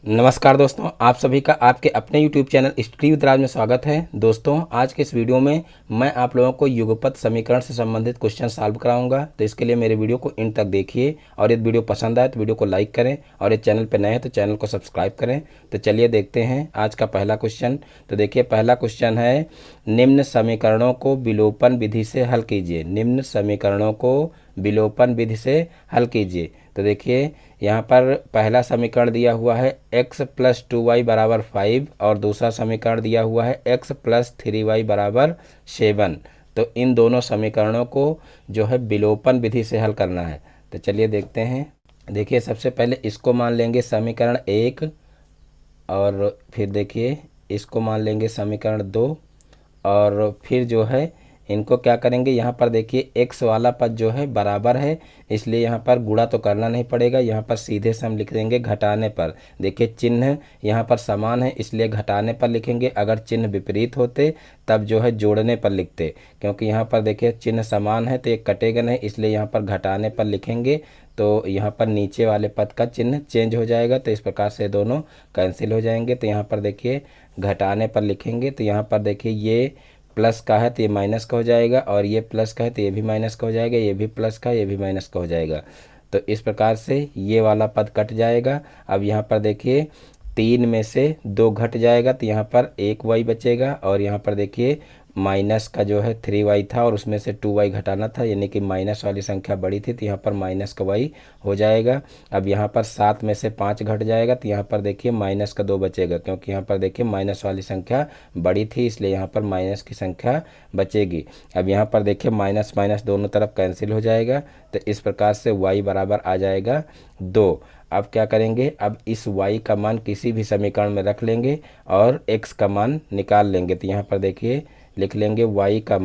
नमस्कार दोस्तों, आप सभी का आपके अपने YouTube चैनल स्टडी विद राज में स्वागत है। दोस्तों, आज के इस वीडियो में मैं आप लोगों को युगपत समीकरण से संबंधित क्वेश्चन सॉल्व कराऊंगा। तो इसके लिए मेरे वीडियो को इन तक देखिए और यदि वीडियो पसंद आए तो वीडियो को लाइक करें और इस चैनल पर नए हैं तो चैनल को सब्सक्राइब करें। तो चलिए देखते हैं आज का पहला क्वेश्चन। तो देखिए, पहला क्वेश्चन है, निम्न समीकरणों को विलोपन विधि से हल कीजिए। निम्न समीकरणों को विलोपन विधि से हल कीजिए। तो देखिए, यहाँ पर पहला समीकरण दिया हुआ है x प्लस 2y बराबर 5 और दूसरा समीकरण दिया हुआ है x प्लस 3y बराबर 7। तो इन दोनों समीकरणों को जो है विलोपन विधि से हल करना है। तो चलिए देखते हैं। देखिए, सबसे पहले इसको मान लेंगे समीकरण 1 और फिर देखिए इसको मान लेंगे समीकरण 2 और फिर जो है इनको क्या करेंगे, यहाँ पर देखिए x वाला पद जो है बराबर है, इसलिए यहाँ पर गुणा तो करना नहीं पड़ेगा। यहाँ पर सीधे से हम लिख देंगे घटाने पर। देखिए, चिन्ह यहाँ पर समान है इसलिए घटाने पर लिखेंगे। अगर चिन्ह विपरीत होते तब जो है जोड़ने पर लिखते, क्योंकि यहाँ पर देखिए चिन्ह समान है तो ये कटेगा नहीं, इसलिए यहाँ पर घटाने पर लिखेंगे। तो यहाँ पर नीचे वाले पद का चिन्ह चेंज हो जाएगा, तो इस प्रकार से दोनों कैंसिल हो जाएंगे। तो यहाँ पर देखिए घटाने पर लिखेंगे, तो यहाँ पर देखिए ये प्लस का है तो ये माइनस का हो जाएगा और ये प्लस का है तो ये भी माइनस का हो जाएगा, ये भी प्लस का ये भी माइनस का हो जाएगा। तो इस प्रकार से ये वाला पद कट जाएगा। अब यहाँ पर देखिए 3 में से 2 घट जाएगा तो यहाँ पर 1y बचेगा और यहाँ पर देखिए माइनस का जो है 3y था और उसमें से 2y घटाना था, यानी कि माइनस वाली संख्या बड़ी थी तो यहाँ पर माइनस का y हो जाएगा। अब यहाँ पर 7 में से 5 घट जाएगा तो यहाँ पर देखिए माइनस का 2 बचेगा, क्योंकि यहाँ पर देखिए माइनस वाली संख्या बड़ी थी इसलिए यहाँ पर माइनस की संख्या बचेगी। अब यहाँ पर देखिए माइनस माइनस दोनों तरफ कैंसिल हो जाएगा, तो इस प्रकार से y बराबर आ जाएगा 2। अब क्या करेंगे, अब इस y का मान किसी भी समीकरण में रख लेंगे और x का मान निकाल लेंगे। तो यहाँ पर देखिए लिख लेंगे y का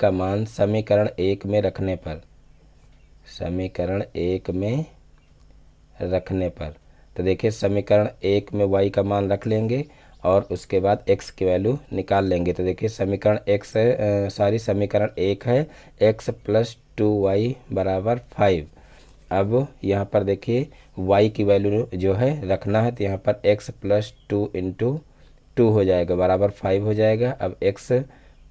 मान समीकरण 1 में रखने पर, समीकरण 1 में रखने पर। तो देखिए समीकरण 1 में y का मान रख लेंगे और उसके बाद x की वैल्यू निकाल लेंगे। तो देखिए समीकरण समीकरण 1 है x प्लस 2y बराबर 5। अब यहाँ पर देखिए y की वैल्यू जो है रखना है, तो यहाँ पर x प्लस 2 इंटू 2 हो जाएगा बराबर 5 हो जाएगा। अब x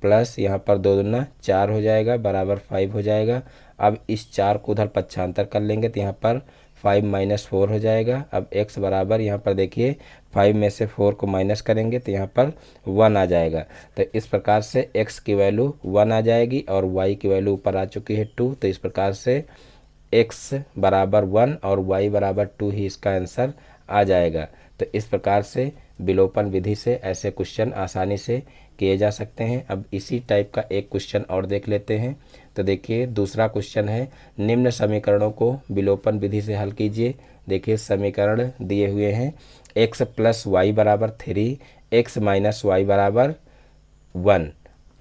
प्लस यहाँ पर 2 दूना 4 हो जाएगा बराबर 5 हो जाएगा। अब इस 4 को उधर पक्षांतर कर लेंगे तो यहाँ पर 5 माइनस 4 हो जाएगा। अब x बराबर यहाँ पर देखिए 5 में से 4 को माइनस करेंगे तो यहाँ पर 1 आ जाएगा। तो इस प्रकार से x की वैल्यू 1 आ जाएगी और y की वैल्यू ऊपर आ चुकी है 2। तो इस प्रकार से x बराबर 1 और y बराबर 2 ही इसका आंसर आ जाएगा। तो इस प्रकार से विलोपन विधि से ऐसे क्वेश्चन आसानी से किए जा सकते हैं। अब इसी टाइप का एक क्वेश्चन और देख लेते हैं। तो देखिए दूसरा क्वेश्चन है, निम्न समीकरणों को विलोपन विधि से हल कीजिए। देखिए समीकरण दिए हुए हैं, x प्लस वाई बराबर 3, x माइनस वाई बराबर 1।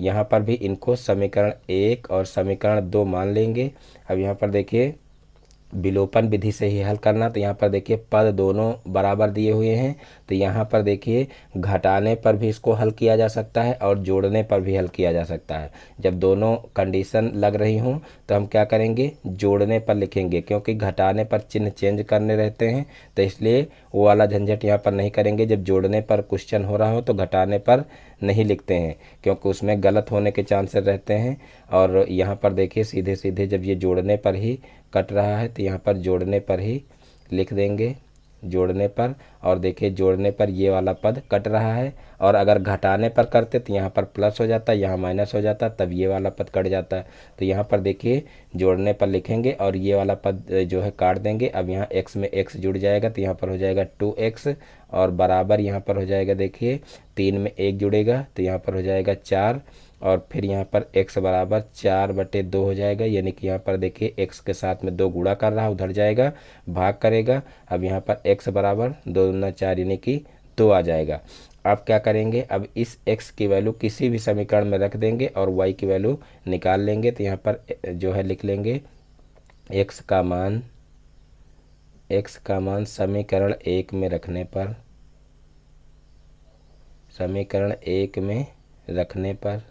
यहाँ पर भी इनको समीकरण 1 और समीकरण 2 मान लेंगे। अब यहाँ पर देखिए विलोपन विधि से ही हल करना। तो यहाँ पर देखिए पद दोनों बराबर दिए हुए हैं, तो यहाँ पर देखिए घटाने पर भी इसको हल किया जा सकता है और जोड़ने पर भी हल किया जा सकता है। जब दोनों कंडीशन लग रही हों तो हम क्या करेंगे, जोड़ने पर लिखेंगे, क्योंकि घटाने पर चिन्ह चेंज करने रहते हैं तो इसलिए वो वाला झंझट यहाँ पर नहीं करेंगे। जब जोड़ने पर क्वेश्चन हो रहा हो तो घटाने पर नहीं लिखते हैं, क्योंकि उसमें गलत होने के चांसेस रहते हैं। और यहाँ पर देखिए सीधे सीधे जब ये जोड़ने पर ही कट रहा है तो यहाँ पर जोड़ने पर ही लिख देंगे, जोड़ने पर। और देखिए जोड़ने पर ये वाला पद कट रहा है, और अगर घटाने पर करते तो यहाँ पर प्लस हो जाता, यहाँ माइनस हो जाता, तब ये वाला पद कट जाता है। तो यहाँ पर देखिए जोड़ने पर लिखेंगे और ये वाला पद जो है काट देंगे। अब यहाँ x में x जुड़ जाएगा तो यहाँ पर हो जाएगा 2x और बराबर यहाँ पर हो जाएगा देखिए 3 में 1 जुड़ेगा तो यहाँ पर हो जाएगा 4 और फिर यहाँ पर x बराबर 4/2 हो जाएगा, यानी कि यहाँ पर देखिए x के साथ में 2 गुणा कर रहा उधर जाएगा, भाग करेगा। अब यहाँ पर x बराबर 2 दूना 4 यानी कि 2 आ जाएगा। अब क्या करेंगे, अब इस x की वैल्यू किसी भी समीकरण में रख देंगे और y की वैल्यू निकाल लेंगे। तो यहाँ पर जो है लिख लेंगे x का मान समीकरण 1 में रखने पर, समीकरण 1 में रखने पर।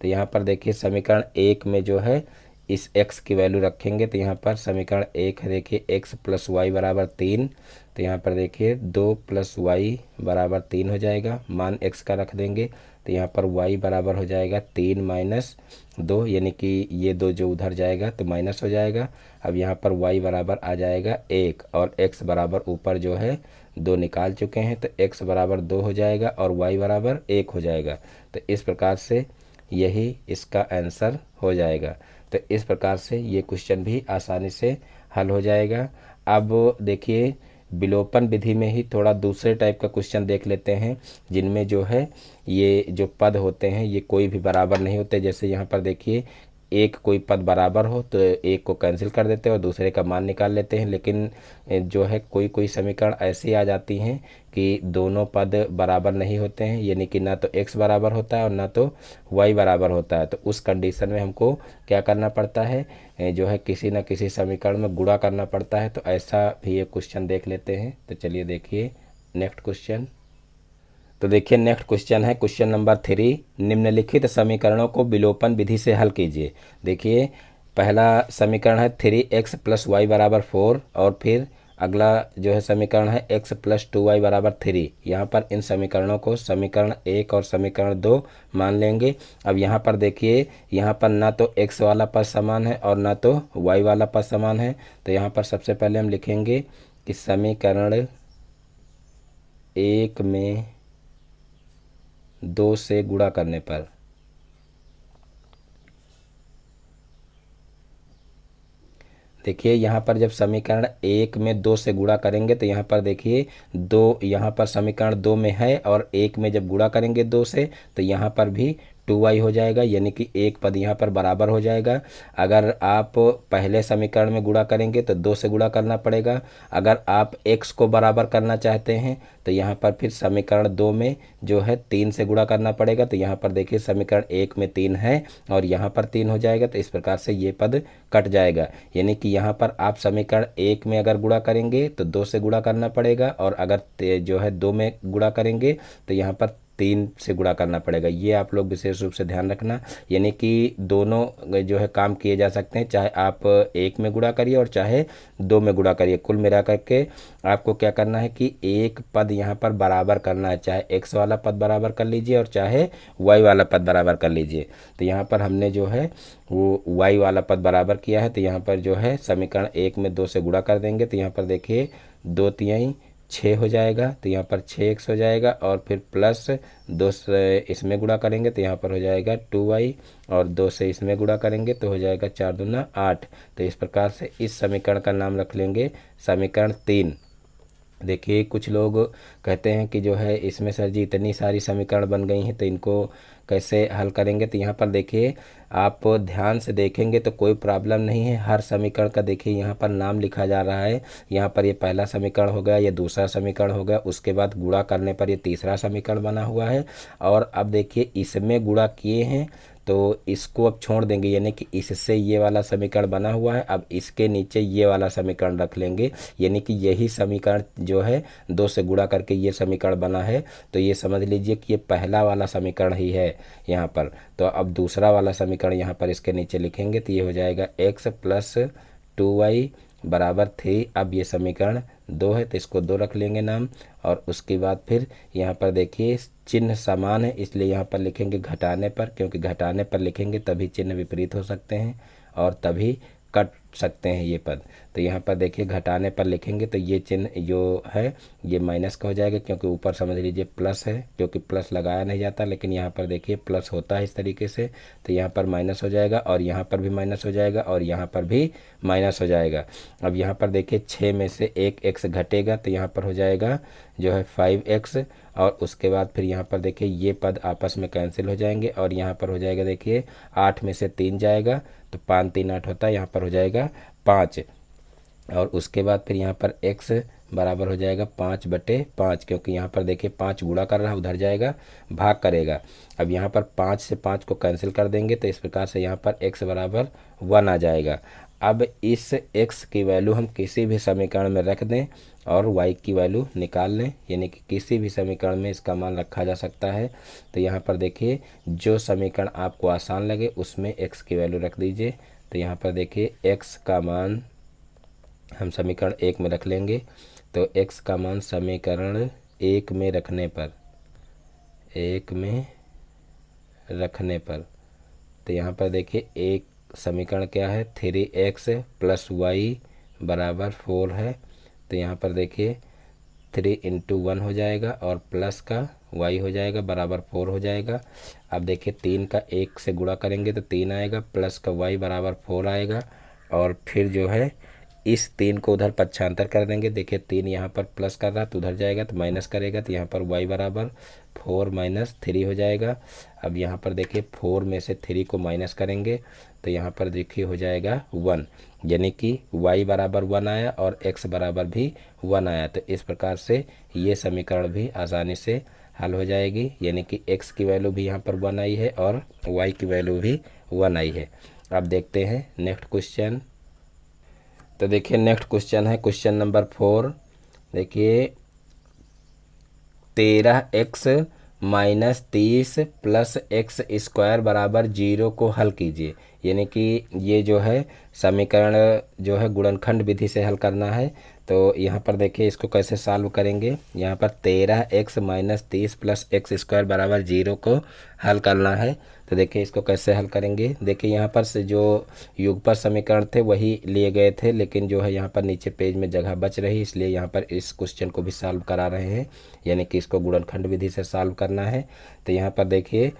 तो यहाँ पर देखिए समीकरण 1 में जो है इस x की वैल्यू रखेंगे तो यहाँ पर समीकरण 1 है, देखिए x प्लस वाई बराबर 3, तो यहाँ पर देखिए 2 प्लस वाई बराबर 3 हो जाएगा, मान x का रख देंगे तो यहाँ पर y बराबर हो जाएगा 3 माइनस 2, यानी कि ये 2 जो उधर जाएगा तो माइनस हो जाएगा। अब यहाँ पर y बराबर आ जाएगा 1 और x बराबर ऊपर जो है 2 निकाल चुके हैं, तो x बराबर 2 हो जाएगा और y बराबर 1 हो जाएगा। तो इस प्रकार से यही इसका आंसर हो जाएगा। तो इस प्रकार से ये क्वेश्चन भी आसानी से हल हो जाएगा। अब देखिए विलोपन विधि में ही थोड़ा दूसरे टाइप का क्वेश्चन देख लेते हैं, जिनमें जो है ये जो पद होते हैं ये कोई भी बराबर नहीं होते। जैसे यहाँ पर देखिए एक कोई पद बराबर हो तो एक को कैंसिल कर देते हैं और दूसरे का मान निकाल लेते हैं, लेकिन जो है कोई कोई समीकरण ऐसी आ जाती हैं कि दोनों पद बराबर नहीं होते हैं, यानी कि ना तो x बराबर होता है और ना तो y बराबर होता है। तो उस कंडीशन में हमको क्या करना पड़ता है, जो है किसी न किसी समीकरण में गुणा करना पड़ता है। तो ऐसा भी एक क्वेश्चन देख लेते हैं। तो चलिए देखिए नेक्स्ट क्वेश्चन। तो देखिए नेक्स्ट क्वेश्चन है क्वेश्चन नंबर 3, निम्नलिखित समीकरणों को विलोपन विधि से हल कीजिए। देखिए पहला समीकरण है 3x प्लस वाई बराबर 4 और फिर अगला जो है समीकरण है x प्लस 2y बराबर 3। यहाँ पर इन समीकरणों को समीकरण 1 और समीकरण 2 मान लेंगे। अब यहाँ पर देखिए यहाँ पर ना तो x वाला पद समान है और ना तो y वाला पद समान है। तो यहाँ पर सबसे पहले हम लिखेंगे कि समीकरण 1 में 2 से गुणा करने पर देखिए यहाँ पर जब समीकरण 1 में 2 से गुणा करेंगे तो यहाँ पर देखिए 2 यहाँ पर समीकरण 2 में है और 1 में जब गुणा करेंगे 2 से तो यहाँ पर भी 2y हो जाएगा, यानी कि एक पद यहाँ पर बराबर हो जाएगा। अगर आप पहले समीकरण में गुणा करेंगे तो 2 से गुणा करना पड़ेगा। अगर आप x को बराबर करना चाहते हैं तो यहाँ पर फिर समीकरण 2 में जो है 3 से गुणा करना पड़ेगा। तो यहाँ पर देखिए समीकरण 1 में 3 है और यहाँ पर 3 हो जाएगा, तो इस प्रकार से ये पद कट जाएगा। यानी कि यहाँ पर आप समीकरण 1 में अगर गुणा करेंगे तो 2 से गुणा करना पड़ेगा और अगर जो है 2 में गुणा करेंगे तो यहाँ पर 3 से गुणा करना पड़ेगा। ये आप लोग विशेष रूप से ध्यान रखना, यानी कि दोनों जो है काम किए जा सकते हैं, चाहे आप 1 में गुणा करिए और चाहे 2 में गुणा करिए। कुल मिला करके आपको क्या करना है कि एक पद यहाँ पर बराबर करना है, चाहे x वाला पद बराबर कर लीजिए और चाहे y वाला पद बराबर कर लीजिए। तो यहाँ पर हमने जो है वो y वाला पद बराबर किया है, तो यहाँ पर जो है समीकरण 1 में 2 से गुणा कर देंगे। तो यहाँ पर देखिए 2 तिहाई 6 हो जाएगा, तो यहाँ पर 6x हो जाएगा और फिर प्लस 2 से इसमें गुणा करेंगे तो यहाँ पर हो जाएगा 2y और 2 से इसमें गुणा करेंगे तो हो जाएगा 4 दूना 8। तो इस प्रकार से इस समीकरण का नाम रख लेंगे समीकरण 3। देखिए कुछ लोग कहते हैं कि जो है इसमें सर जी इतनी सारी समीकरण बन गई हैं तो इनको कैसे हल करेंगे। तो यहाँ पर देखिए आप ध्यान से देखेंगे तो कोई प्रॉब्लम नहीं है। हर समीकरण का देखिए यहाँ पर नाम लिखा जा रहा है। यहाँ पर ये पहला समीकरण हो गया, ये दूसरा समीकरण हो गया, उसके बाद गुणा करने पर ये तीसरा समीकरण बना हुआ है। और अब देखिए इसमें गुणा किए हैं तो इसको अब छोड़ देंगे, यानी कि इससे ये वाला समीकरण बना हुआ है, अब इसके नीचे ये वाला समीकरण रख लेंगे, यानी कि यही समीकरण जो है 2 से गुणा करके ये समीकरण बना है। तो ये समझ लीजिए कि ये पहला वाला समीकरण ही है यहाँ पर। तो अब दूसरा वाला समीकरण यहाँ पर इसके नीचे लिखेंगे तो ये हो जाएगा x प्लस 2y बराबर 3। अब ये समीकरण 2 है तो इसको 2 रख लेंगे नाम। और उसके बाद फिर यहाँ पर देखिए चिन्ह समान है, इसलिए यहाँ पर लिखेंगे घटाने पर, क्योंकि घटाने पर लिखेंगे तभी चिन्ह विपरीत हो सकते हैं और तभी कट सकते हैं ये पद। तो यहाँ पर देखिए घटाने पर लिखेंगे तो ये चिन्ह जो है ये माइनस का हो जाएगा, क्योंकि ऊपर समझ लीजिए प्लस है, क्योंकि प्लस लगाया नहीं जाता, लेकिन यहाँ पर देखिए प्लस होता है इस तरीके से। तो यहाँ पर माइनस हो जाएगा और यहाँ पर भी माइनस हो जाएगा और यहाँ पर भी माइनस हो जाएगा। अब यहाँ पर देखिए 6 में से एक x घटेगा तो यहाँ पर हो जाएगा जो है 5x और उसके बाद फिर यहाँ पर देखिए ये पद आपस में कैंसिल हो जाएंगे और यहाँ पर हो जाएगा देखिए 8 में से 3 जाएगा तो 5 3 8 होता है, यहाँ पर हो जाएगा 5। और उसके बाद फिर यहाँ पर x बराबर हो जाएगा 5/5, क्योंकि यहाँ पर देखिए 5 गुणा कर रहा है, उधर जाएगा भाग करेगा। अब यहाँ पर 5 से 5 को कैंसिल कर देंगे तो इस प्रकार से यहाँ पर x बराबर 1 आ जाएगा। अब इस x की वैल्यू हम किसी भी समीकरण में रख दें और y की वैल्यू निकाल लें, यानी कि किसी भी समीकरण में इसका मान रखा जा सकता है। तो यहाँ पर देखिए जो समीकरण आपको आसान लगे उसमें x की वैल्यू रख दीजिए। तो यहाँ पर देखिए x का मान हम समीकरण 1 में रख लेंगे। तो x का मान समीकरण 1 में रखने पर तो यहाँ पर देखिए एक समीकरण क्या है, 3x + y बराबर 4 है। तो यहाँ पर देखिए 3 × 1 हो जाएगा और प्लस का y हो जाएगा बराबर 4 हो जाएगा। अब देखिए 3 का 1 से गुणा करेंगे तो 3 आएगा, प्लस का y बराबर 4 आएगा। और फिर जो है इस 3 को उधर पक्षांतर कर देंगे। देखिए 3 यहाँ पर प्लस कर रहा तो उधर जाएगा तो माइनस करेगा, तो यहाँ पर y बराबर 4 - 3 हो जाएगा। अब यहाँ पर देखिए 4 में से 3 को माइनस करेंगे तो यहाँ पर देखिए हो जाएगा 1, यानी कि y बराबर 1 आया और x बराबर भी 1 आया। तो इस प्रकार से ये समीकरण भी आसानी से हल हो जाएगी, यानी कि x की वैल्यू भी यहाँ पर 1 आई है और y की वैल्यू भी 1 आई है। अब देखते हैं नेक्स्ट क्वेश्चन। तो देखिए नेक्स्ट क्वेश्चन है क्वेश्चन नंबर 4। देखिए 13x - 30 + x² बराबर 0 को हल कीजिए। यानी कि ये जो है समीकरण जो है गुणनखंड विधि से हल करना है। तो यहाँ पर देखिए इसको कैसे सॉल्व करेंगे। यहाँ पर 13x - 30 + x² बराबर 0 को हल करना है। तो देखिए इसको कैसे हल करेंगे। देखिए यहाँ पर से जो युगपत समीकरण थे वही लिए गए थे, लेकिन जो है यहाँ पर नीचे पेज में जगह बच रही, इसलिए यहाँ पर इस क्वेश्चन को भी सॉल्व करा रहे हैं, यानी कि इसको गुणनखंड विधि से सॉल्व करना है। तो यहाँ पर देखिए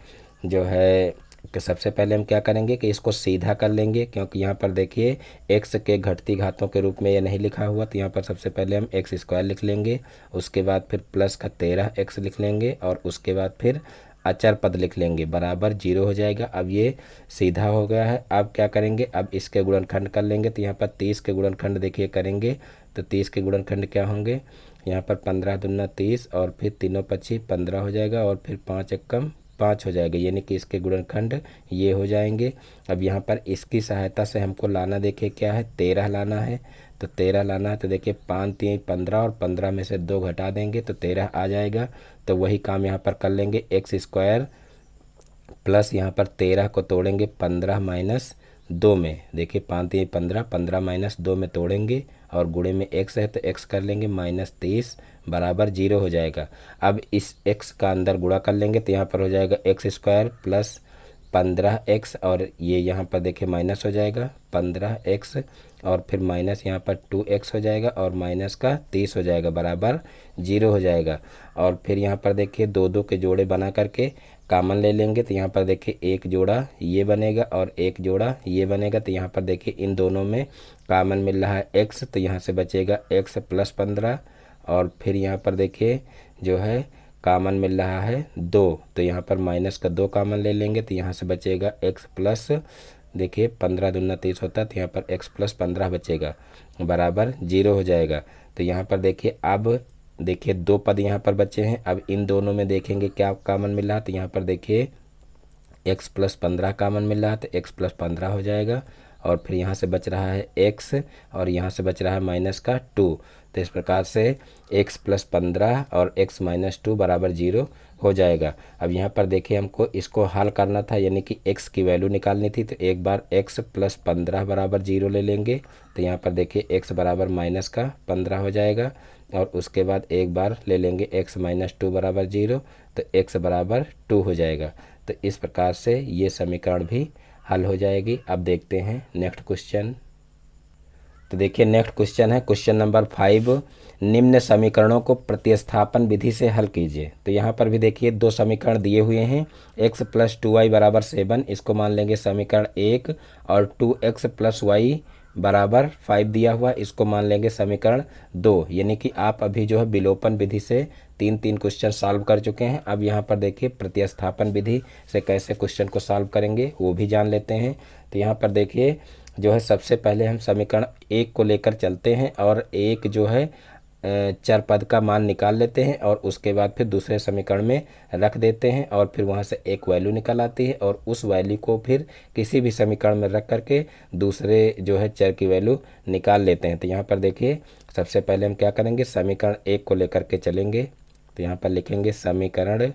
जो है कि सबसे पहले हम क्या करेंगे कि इसको सीधा कर लेंगे, क्योंकि यहाँ पर देखिए x के घटती घातों के रूप में ये नहीं लिखा हुआ। तो यहाँ पर सबसे पहले हम x² लिख लेंगे, उसके बाद फिर प्लस का 13x लिख लेंगे और उसके बाद फिर अचर पद लिख लेंगे बराबर 0 हो जाएगा। अब ये सीधा हो गया है। अब क्या करेंगे, अब इसके गुणनखंड कर लेंगे। तो यहाँ पर 30 के गुणनखंड देखिए करेंगे तो 30 के गुणनखंड क्या होंगे, यहाँ पर 15 दूना 30 और फिर तीनों पक्षी 15 हो जाएगा और फिर 5 एकम 5 हो जाएगा, यानी कि इसके गुणनखंड ये हो जाएंगे। अब यहाँ पर इसकी सहायता से हमको लाना देखिए क्या है, 13 लाना है। तो 13 लाना है तो देखिए 5 3 15 और 15 में से 2 घटा देंगे तो 13 आ जाएगा। तो वही काम यहाँ पर कर लेंगे, x² प्लस यहाँ पर 13 को तोड़ेंगे 15 - 2 में। देखिए 5 3 15, 15 - 2 में तोड़ेंगे और गुणे में x है तो x कर लेंगे -30 बराबर 0 हो जाएगा। अब इस x का अंदर गुणा कर लेंगे तो यहाँ पर हो जाएगा x² प्लस 15x और ये यहाँ पर देखिए माइनस हो जाएगा 15x और फिर माइनस यहाँ पर 2x हो जाएगा और माइनस का 30 हो जाएगा बराबर 0 हो जाएगा। और फिर यहाँ पर देखिए 2 के जोड़े बना करके कॉमन ले लेंगे। तो यहाँ पर देखिए एक जोड़ा ये बनेगा और एक जोड़ा ये बनेगा। तो यहाँ पर देखिए इन दोनों में कॉमन मिल रहा है x, तो यहाँ से बचेगा x + 15 और फिर यहाँ पर देखिए जो है कॉमन मिल रहा है 2, तो यहाँ पर माइनस का 2 कॉमन ले लेंगे तो यहाँ से बचेगा x प्लस देखिए 15 दूना 30 होता है तो यहाँ पर x + 15 बचेगा बराबर 0 हो जाएगा। तो यहाँ पर देखिए अब देखिए 2 पद यहाँ पर बचे हैं। अब इन दोनों में देखेंगे क्या कॉमन मिल रहा है। तो यहाँ पर देखिए x + 15 कॉमन मिल रहा है तो x + 15 हो जाएगा और फिर यहाँ से बच रहा है x और यहाँ से बच रहा है माइनस का 2। तो इस प्रकार से x + 15 और x - 2 बराबर 0 हो जाएगा। अब यहाँ पर देखिए हमको इसको हल करना था, यानी कि x की वैल्यू निकालनी थी। तो एक बार x + 15 बराबर 0 ले लेंगे। तो यहाँ पर देखिए x बराबर -15 हो जाएगा और उसके बाद एक बार ले लेंगे x - 2 बराबर 0, तो x बराबर 2 हो जाएगा। तो इस प्रकार से ये समीकरण भी हल हो जाएगी। अब देखते हैं नेक्स्ट क्वेश्चन। तो देखिए नेक्स्ट क्वेश्चन है क्वेश्चन नंबर 5। निम्न समीकरणों को प्रतिस्थापन विधि से हल कीजिए। तो यहाँ पर भी देखिए 2 समीकरण दिए हुए हैं, x + 2y बराबर 7, इसको मान लेंगे समीकरण 1 और 2x + y बराबर 5 दिया हुआ, इसको मान लेंगे समीकरण 2। यानी कि आप अभी जो है विलोपन विधि से 3 क्वेश्चन सॉल्व कर चुके हैं। अब यहाँ पर देखिए प्रतिस्थापन विधि से कैसे क्वेश्चन को सॉल्व करेंगे वो भी जान लेते हैं। तो यहाँ पर देखिए जो है सबसे पहले हम समीकरण 1 को लेकर चलते हैं और एक जो है चर पद का मान निकाल लेते हैं और उसके बाद फिर दूसरे समीकरण में रख देते हैं और फिर वहाँ से एक वैल्यू निकल आती है और उस वैल्यू को फिर किसी भी समीकरण में रख करके दूसरे जो है चर की वैल्यू निकाल लेते हैं। तो यहाँ पर देखिए सबसे पहले हम क्या करेंगे, समीकरण 1 को लेकर के चलेंगे। तो यहाँ पर लिखेंगे समीकरण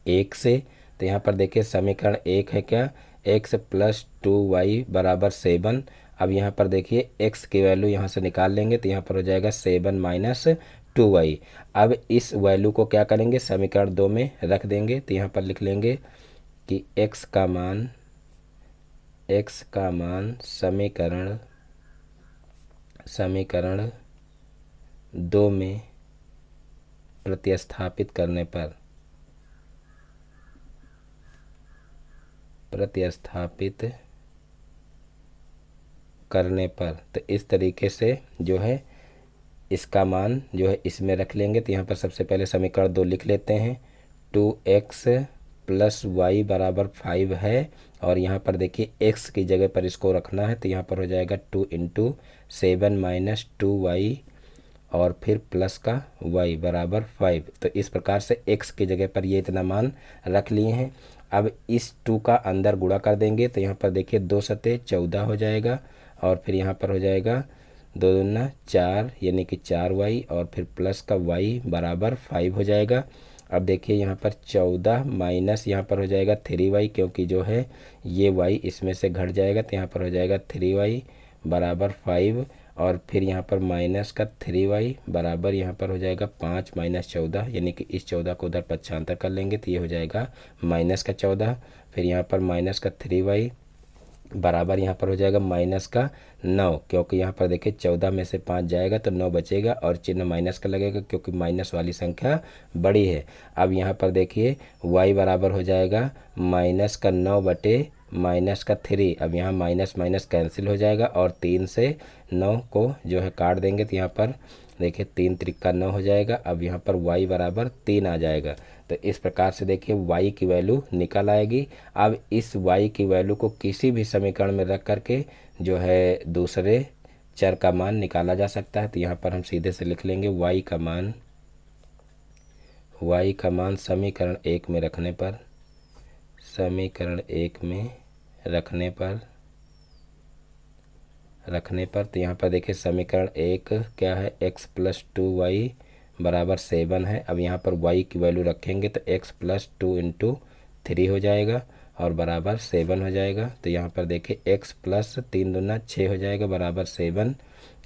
1 से। तो यहाँ पर देखिए समीकरण 1 है क्या, x प्लस 2y बराबर 7। अब यहाँ पर देखिए x की वैल्यू यहाँ से निकाल लेंगे तो यहाँ पर हो जाएगा 7 माइनस 2y। अब इस वैल्यू को क्या करेंगे, समीकरण 2 में रख देंगे। तो यहाँ पर लिख लेंगे कि x का मान समीकरण 2 में प्रतिस्थापित करने पर तो इस तरीके से जो है इसका मान जो है इसमें रख लेंगे। तो यहाँ पर सबसे पहले समीकरण 2 लिख लेते हैं। 2x प्लस वाई बराबर 5 है और यहाँ पर देखिए x की जगह पर इसको रखना है। तो यहाँ पर हो जाएगा 2 इंटू 7 माइनस 2y और फिर प्लस का y बराबर 5। तो इस प्रकार से x की जगह पर ये इतना मान रख लिए हैं। अब इस 2 का अंदर गुणा कर देंगे तो यहाँ पर देखिए 2 सते 14 हो जाएगा और फिर यहाँ पर हो जाएगा 2 दूना 4 यानी कि 4y और फिर प्लस का y बराबर 5 हो जाएगा। अब देखिए यहाँ पर 14 माइनस यहाँ पर हो जाएगा 3y, क्योंकि जो है ये y इसमें से घट जाएगा तो यहाँ पर हो जाएगा 3y बराबर 5 और फिर यहाँ पर माइनस का 3y बराबर यहाँ पर हो जाएगा 5 माइनस 14, यानी कि इस 14 को उधर पक्षांतर कर लेंगे तो ये हो जाएगा माइनस का 14। फिर यहाँ पर माइनस का 3y बराबर यहाँ पर हो जाएगा माइनस का 9, क्योंकि यहाँ पर देखिए 14 में से 5 जाएगा तो 9 बचेगा और चिन्ह माइनस का लगेगा क्योंकि माइनस वाली संख्या बड़ी है। अब यहाँ पर देखिए y बराबर हो जाएगा माइनस का 9 बटे माइनस का 3। अब यहाँ माइनस माइनस कैंसिल हो जाएगा और 3 से 9 को जो है काट देंगे तो यहाँ पर देखिए 3 त्रिका 9 हो जाएगा। अब यहाँ पर y बराबर 3 आ जाएगा। तो इस प्रकार से देखिए y की वैल्यू निकल आएगी। अब इस y की वैल्यू को किसी भी समीकरण में रख करके जो है दूसरे चर का मान निकाला जा सकता है। तो यहाँ पर हम सीधे से लिख लेंगे y का मान समीकरण 1 में रखने पर तो यहाँ पर देखिए समीकरण 1 क्या है, x प्लस 2y बराबर 7 है। अब यहाँ पर y की वैल्यू रखेंगे तो x प्लस 2 इंटू 3 हो जाएगा और बराबर 7 हो जाएगा। तो यहाँ पर देखिए x प्लस 3 दूना 6 हो जाएगा बराबर 7।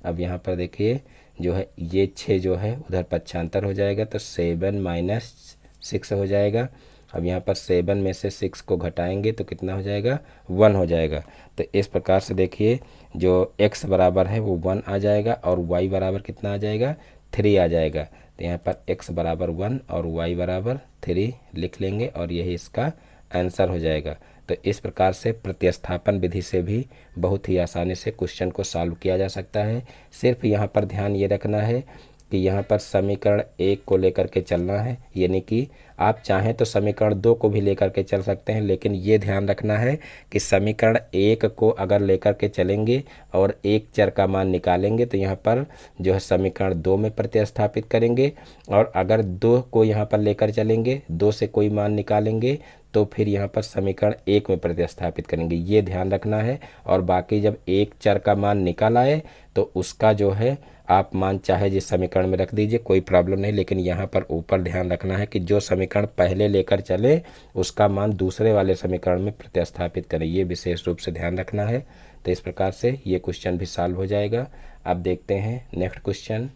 अब यहाँ पर देखिए जो है ये 6 जो है उधर पक्षांतर हो जाएगा तो 7 माइनस 6 हो जाएगा। अब यहाँ पर 7 में से 6 को घटाएंगे तो कितना हो जाएगा, 1 हो जाएगा। तो इस प्रकार से देखिए जो x बराबर है वो 1 आ जाएगा और y बराबर कितना आ जाएगा, 3 आ जाएगा। तो यहाँ पर x बराबर 1 और y बराबर 3 लिख लेंगे और यही इसका आंसर हो जाएगा। तो इस प्रकार से प्रतिस्थापन विधि से भी बहुत ही आसानी से क्वेश्चन को सॉल्व किया जा सकता है। सिर्फ यहाँ पर ध्यान ये रखना है कि यहाँ पर समीकरण 1 को लेकर के चलना है, यानी कि आप चाहें तो समीकरण 2 को भी लेकर के चल सकते हैं, लेकिन ये ध्यान रखना है कि समीकरण 1 को अगर लेकर के चलेंगे और एक चर का मान निकालेंगे तो यहाँ पर जो है समीकरण 2 में प्रतिस्थापित करेंगे, और अगर 2 को यहाँ पर लेकर चलेंगे, 2 से कोई मान निकालेंगे तो फिर यहाँ पर समीकरण 1 में प्रतिस्थापित करेंगे, ये ध्यान रखना है। और बाकी जब एक चर का मान निकल आए तो उसका जो है आप मान चाहे जिस समीकरण में रख दीजिए, कोई प्रॉब्लम नहीं, लेकिन यहाँ पर ऊपर ध्यान रखना है कि जो समीकरण पहले लेकर चले उसका मान दूसरे वाले समीकरण में प्रतिस्थापित करें, ये विशेष रूप से ध्यान रखना है। तो इस प्रकार से ये क्वेश्चन भी सॉल्व हो जाएगा। अब देखते हैं नेक्स्ट क्वेश्चन।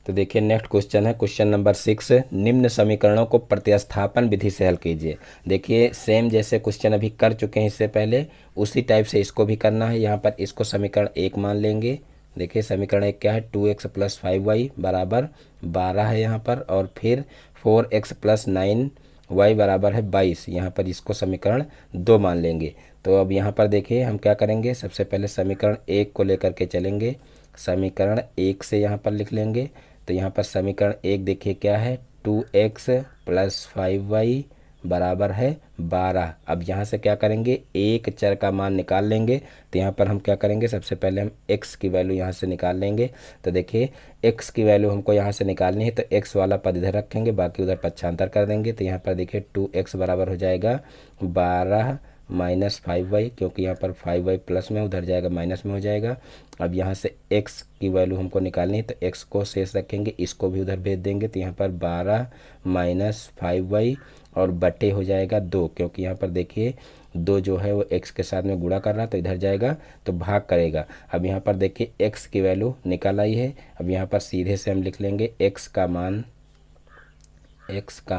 तो देखिए नेक्स्ट क्वेश्चन है क्वेश्चन नंबर 6, निम्न समीकरणों को प्रतिस्थापन विधि से हल कीजिए। देखिए सेम जैसे क्वेश्चन अभी कर चुके हैं इससे पहले, उसी टाइप से इसको भी करना है। यहाँ पर इसको समीकरण 1 मान लेंगे। देखिए समीकरण 1 क्या है, 2x प्लस 5y बराबर 12 है यहाँ पर, और फिर 4x प्लस 9y बराबर है 22। यहाँ पर इसको समीकरण 2 मान लेंगे। तो अब यहाँ पर देखिए हम क्या करेंगे, सबसे पहले समीकरण 1 को लेकर के चलेंगे, समीकरण 1 से यहाँ पर लिख लेंगे। तो यहाँ पर समीकरण 1 देखिए क्या है, 2x प्लस 5y बराबर है 12। अब यहाँ से क्या करेंगे, एक चर का मान निकाल लेंगे। तो यहाँ पर हम क्या करेंगे, सबसे पहले हम x की वैल्यू यहाँ से निकाल लेंगे। तो देखिए x की वैल्यू हमको यहाँ से निकालनी है, तो x वाला पद इधर रखेंगे, बाकी उधर पक्षांतर कर देंगे। तो यहाँ पर देखिए 2x बराबर हो जाएगा 12 माइनस 5y, क्योंकि यहाँ पर 5y प्लस में उधर जाएगा माइनस में हो जाएगा। अब यहाँ से x की वैल्यू हमको निकालनी है, तो x को शेष रखेंगे, इसको भी उधर भेज देंगे। तो यहाँ पर 12 माइनस 5y और बटे हो जाएगा 2, क्योंकि यहाँ पर देखिए 2 जो है वो x के साथ में गुणा कर रहा है तो इधर जाएगा तो भाग करेगा। अब यहाँ पर देखिए x की वैल्यू निकल आई है। अब यहाँ पर सीधे से हम लिख लेंगे x का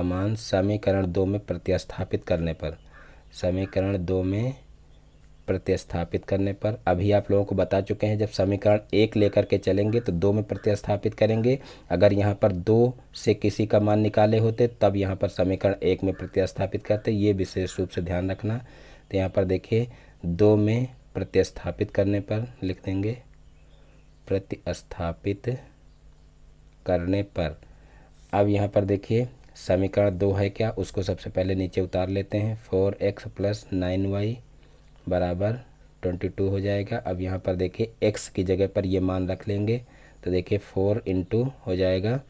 मान समीकरण 2 में प्रतिस्थापित करने पर, समीकरण 2 में प्रतिस्थापित करने पर, अभी आप लोगों को बता चुके हैं जब समीकरण 1 लेकर के चलेंगे तो 2 में प्रतिस्थापित करेंगे। अगर यहाँ पर 2 से किसी का मान निकाले होते तब यहाँ पर समीकरण 1 में प्रतिस्थापित करते, ये विशेष रूप से ध्यान रखना। तो यहाँ पर देखिए 2 में प्रतिस्थापित करने पर लिख देंगे, प्रतिस्थापित करने पर। अब यहाँ पर देखिए समीकरण 2 है क्या, उसको सबसे पहले नीचे उतार लेते हैं। 4x + 9y बराबर 22 हो जाएगा। अब यहाँ पर देखिए x की जगह पर ये मान रख लेंगे तो देखिए 4 × हो जाएगा,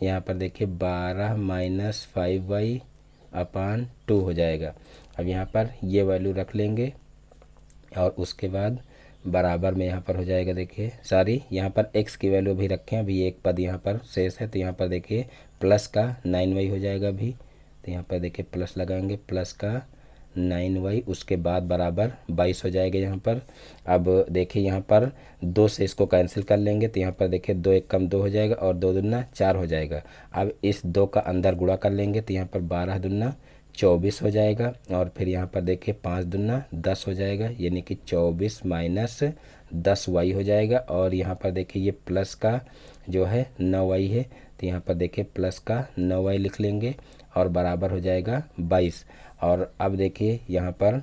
यहाँ पर देखिए 12 - 5y/2 हो जाएगा। अब यहाँ पर ये वैल्यू रख लेंगे और उसके बाद बराबर में यहाँ पर हो जाएगा, देखिए सॉरी यहाँ पर x की वैल्यू भी रखें, अभी एक पद यहाँ पर शेष है तो यहाँ पर देखिए प्लस का 9y हो जाएगा अभी। तो यहाँ पर देखिए प्लस लगाएंगे, प्लस का 9y, उसके बाद बराबर 22 हो जाएगा यहाँ पर। अब देखिए यहाँ पर 2 से इसको कैंसिल कर लेंगे तो यहाँ पर देखिए 2 × 1 = 2 हो जाएगा और 2 दूना 4 हो जाएगा। अब इस 2 का अंदर गुणा कर लेंगे तो यहाँ पर 12 दूना 24 हो जाएगा और फिर यहाँ पर देखिए 5 दूना 10 हो जाएगा, यानी कि 24 - 10y हो जाएगा। और यहाँ पर देखिए ये प्लस का जो है 9y है तो यहाँ पर देखिए प्लस का 9y लिख लेंगे और बराबर हो जाएगा 22। और अब देखिए यहाँ पर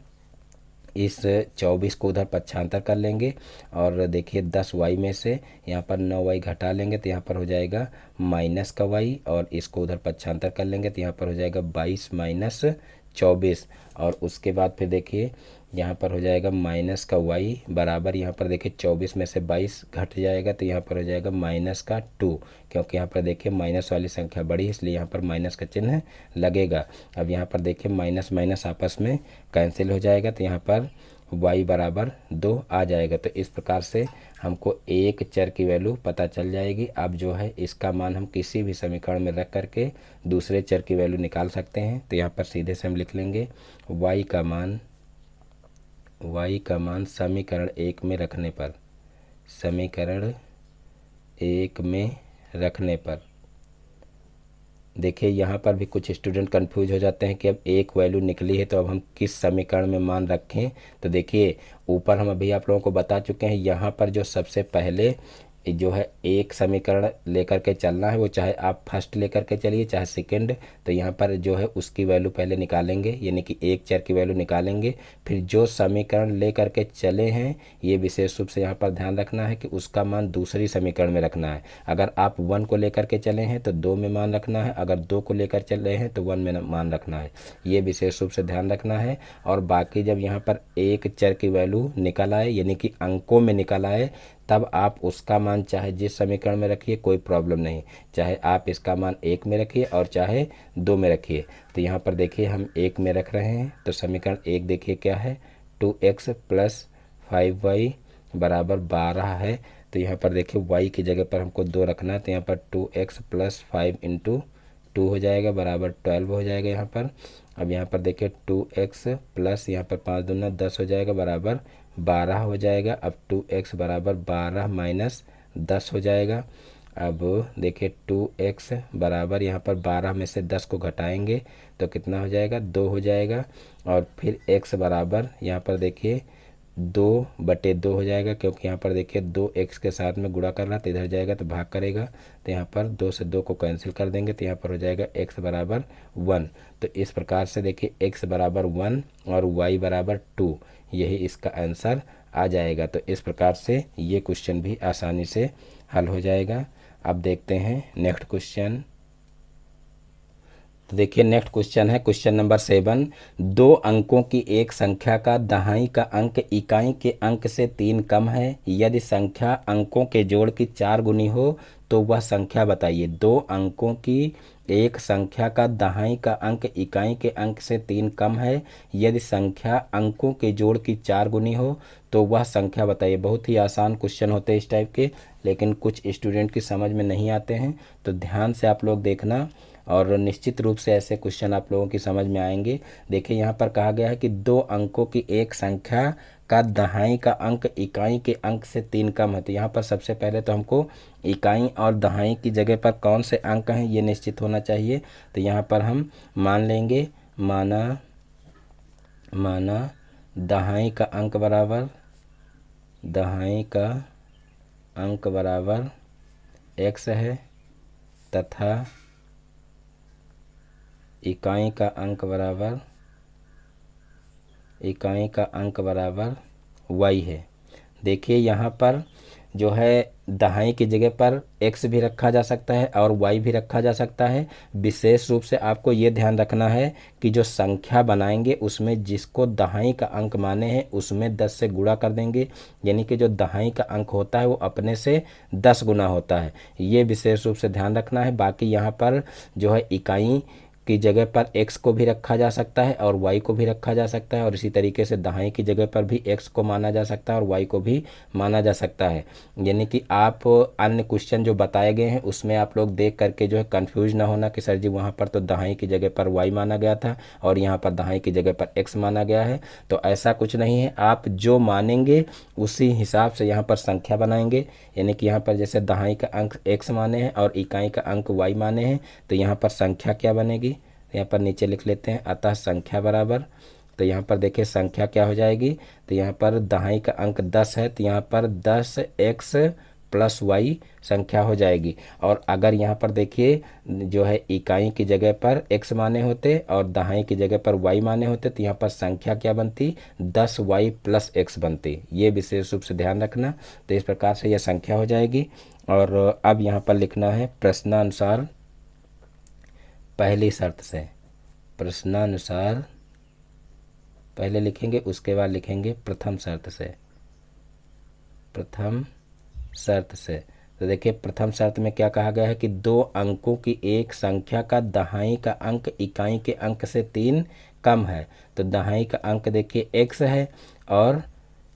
इस 24 को उधर पक्षांतर कर लेंगे और देखिए 10y में से यहाँ पर 9y घटा लेंगे तो यहाँ पर हो जाएगा माइनस का y और इसको उधर पक्षांतर कर लेंगे तो यहाँ पर हो जाएगा 22 - 24। और उसके बाद फिर देखिए यहाँ पर हो जाएगा माइनस का y बराबर, यहाँ पर देखिए 24 में से 22 घट जाएगा तो यहाँ पर हो जाएगा -2, क्योंकि यहाँ पर देखिए माइनस वाली संख्या बड़ी है इसलिए यहाँ पर माइनस का चिन्ह लगेगा। अब यहाँ पर देखिए माइनस माइनस आपस में कैंसिल हो जाएगा तो यहाँ पर y बराबर 2 आ जाएगा। तो इस प्रकार से हमको एक चर की वैल्यू पता चल जाएगी। अब जो है इसका मान हम किसी भी समीकरण में रख करके दूसरे चर की वैल्यू निकाल सकते हैं। तो यहाँ पर सीधे से हम लिख लेंगे y का मान समीकरण 1 में रखने पर, समीकरण 1 में रखने पर। देखिए यहाँ पर भी कुछ स्टूडेंट कंफ्यूज हो जाते हैं कि अब एक वैल्यू निकली है तो अब हम किस समीकरण में मान रखें। तो देखिए ऊपर हम अभी आप लोगों को बता चुके हैं, यहाँ पर जो सबसे पहले जो है एक समीकरण लेकर के चलना है, वो चाहे आप फर्स्ट लेकर के चलिए चाहे सेकंड, तो यहाँ पर जो है उसकी वैल्यू पहले निकालेंगे, यानी कि एक चर की वैल्यू निकालेंगे। फिर जो समीकरण लेकर के चले हैं ये विशेष रूप से यहाँ पर ध्यान रखना है कि उसका मान दूसरी समीकरण में रखना है। अगर आप 1 को लेकर के चले हैं तो 2 में मान रखना है, अगर 2 को लेकर चले हैं तो 1 में मान रखना है, ये विशेष रूप से ध्यान रखना है। और बाकी जब यहाँ पर एक चर की वैल्यू निकल आए यानी कि अंकों में निकल आए तब आप उसका मान चाहे जिस समीकरण में रखिए, कोई प्रॉब्लम नहीं, चाहे आप इसका मान 1 में रखिए और चाहे 2 में रखिए। तो यहाँ पर देखिए हम 1 में रख रहे हैं तो समीकरण 1 देखिए क्या है, 2x + 5y बराबर 12 है। तो यहाँ पर देखिए y की जगह पर हमको 2 रखना है तो यहाँ पर 2x + 5 × 2 हो जाएगा बराबर 12 हो जाएगा यहाँ पर। अब यहाँ पर देखिए 2x प्लस यहाँ पर 5 दूना 10 हो जाएगा बराबर 12 हो जाएगा। अब 2x बराबर 12 - 10 हो जाएगा। अब देखिए 2x बराबर यहाँ पर 12 में से 10 को घटाएंगे तो कितना हो जाएगा, 2 हो जाएगा। और फिर x बराबर यहाँ पर देखिए 2/2 हो जाएगा, क्योंकि यहाँ पर देखिए 2x के साथ में गुणा कर रहा तो इधर जाएगा तो भाग करेगा तो यहाँ पर 2 से 2 को कैंसिल कर देंगे तो यहाँ पर हो जाएगा x बराबर 1। तो इस प्रकार से देखिए x बराबर 1 और y बराबर 2, यही इसका आंसर आ जाएगा। तो इस प्रकार से ये क्वेश्चन भी आसानी से हल हो जाएगा। अब देखते हैं नेक्स्ट क्वेश्चन। तो देखिए नेक्स्ट क्वेश्चन है क्वेश्चन नंबर 7। 2 अंकों की एक संख्या का दहाई का अंक इकाई के अंक से 3 कम है, यदि संख्या अंकों के जोड़ की 4 गुनी हो तो वह संख्या बताइए। 2 अंकों की एक संख्या का दहाई का अंक इकाई के अंक से 3 कम है, यदि संख्या अंकों के जोड़ की 4 गुनी हो तो वह संख्या बताइए। बहुत ही आसान क्वेश्चन होते हैं इस टाइप के, लेकिन कुछ स्टूडेंट की समझ में नहीं आते हैं, तो ध्यान से आप लोग देखना और निश्चित रूप से ऐसे क्वेश्चन आप लोगों की समझ में आएंगे। देखिए यहाँ पर कहा गया है कि 2 अंकों की एक संख्या का दहाई का अंक इकाई के अंक से 3 कम है। तो यहाँ पर सबसे पहले तो हमको इकाई और दहाई की जगह पर कौन से अंक हैं ये निश्चित होना चाहिए। तो यहाँ पर हम मान लेंगे, माना दहाई का अंक बराबर x है तथा इकाई का अंक बराबर y है। देखिए यहाँ पर जो है दहाई की जगह पर x भी रखा जा सकता है और y भी रखा जा सकता है। विशेष रूप से आपको ये ध्यान रखना है कि जो संख्या बनाएंगे उसमें जिसको दहाई का अंक माने हैं उसमें 10 से गुणा कर देंगे, यानी कि जो दहाई का अंक होता है वो अपने से 10 गुना होता है। ये विशेष रूप से ध्यान रखना है। बाकी यहाँ पर जो है इकाई की जगह पर x को भी रखा जा सकता है और y को भी रखा जा सकता है, और इसी तरीके से दहाई की जगह पर भी x को माना जा सकता है और y को भी माना जा सकता है। यानी कि आप अन्य क्वेश्चन जो बताए गए हैं उसमें आप लोग देख करके जो है कंफ्यूज ना होना कि सर जी वहाँ पर तो दहाई की जगह पर y माना गया था और यहाँ पर दहाई की जगह पर x माना गया है। तो ऐसा कुछ नहीं है, आप जो मानेंगे उसी हिसाब से यहाँ पर संख्या बनाएंगे। यानी कि यहाँ पर जैसे दहाई का अंक x माने हैं और इकाई का अंक y माने हैं, तो यहाँ पर संख्या क्या बनेगी, यहाँ पर नीचे लिख लेते हैं, अतः संख्या बराबर। तो यहाँ पर देखिए संख्या क्या हो जाएगी, तो यहाँ पर दहाई का अंक 10 है तो यहाँ पर 10x प्लस y संख्या हो जाएगी। और अगर यहाँ पर देखिए जो है इकाई की जगह पर x माने होते और दहाई की जगह पर y माने होते तो यहाँ पर संख्या क्या बनती, 10y प्लस x बनती। ये विशेष रूप से ध्यान रखना। तो इस प्रकार से यह संख्या हो जाएगी। और अब यहाँ पर लिखना है प्रश्नानुसार पहली शर्त से, प्रश्नानुसार पहले लिखेंगे उसके बाद लिखेंगे प्रथम शर्त से। तो देखिए प्रथम शर्त में क्या कहा गया है कि 2 अंकों की एक संख्या का दहाई का अंक इकाई के अंक से 3 कम है। तो दहाई का अंक देखिए x है और